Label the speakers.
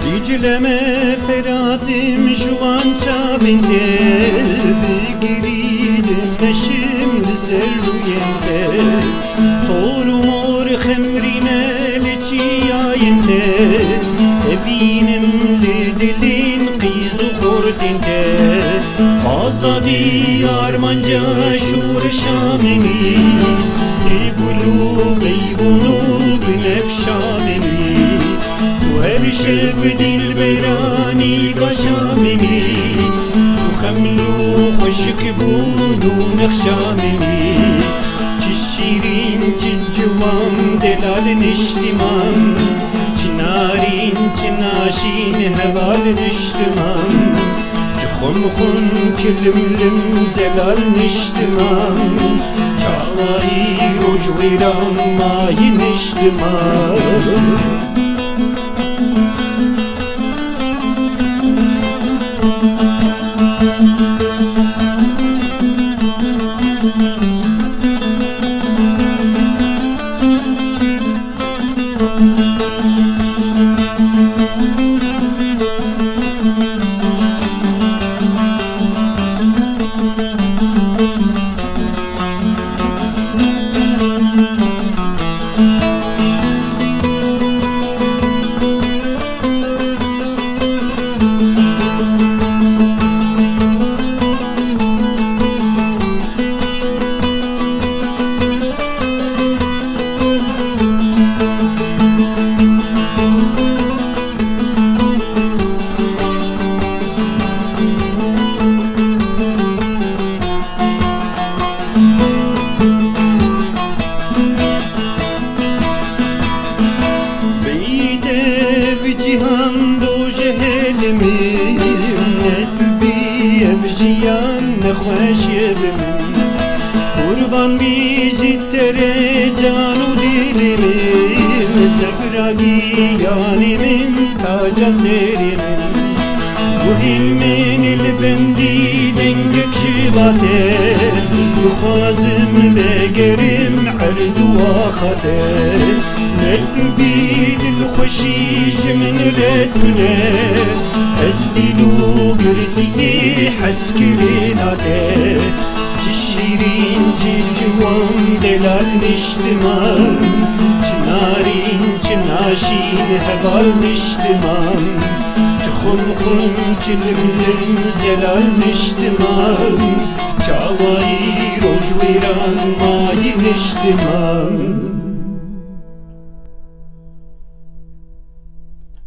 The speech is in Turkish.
Speaker 1: Dicle'me feratim juvan çavinde, Begiridim şimdi serruyende, Sorumor xemrine liçiyayinde, Evinim lidilin qizu kordinde, Azadi armanca şur şamini, Ebulu beybunu binefşamini, her şev dilberani qaşamini, Xemlu xoşik bunu nexşamini, Çişirin çicuvan delal niştiman, Çinarin çinaşin heval niştiman, Çixomxun kilimlim zelal niştiman, Çağlayı rojviran mayi niştiman. Cihan do cehelimim, ne tübi evjiyan ne xoşibim, Kurban bizi tere canu dilimim, Sebragi yanimin taca serimin, Bu hilmin ilbendi dengek şibate, Yukhazim begerim erdu akhate, Nelbi dil خوشیج من ردونه از دیلو گردی حس کریناده چشیرین چی جوان دلال نشتمان چنارین چناشین هوال نشتمان چخم خم چلملم زلال نشتمان چاوایی روش ویران مای نشتمان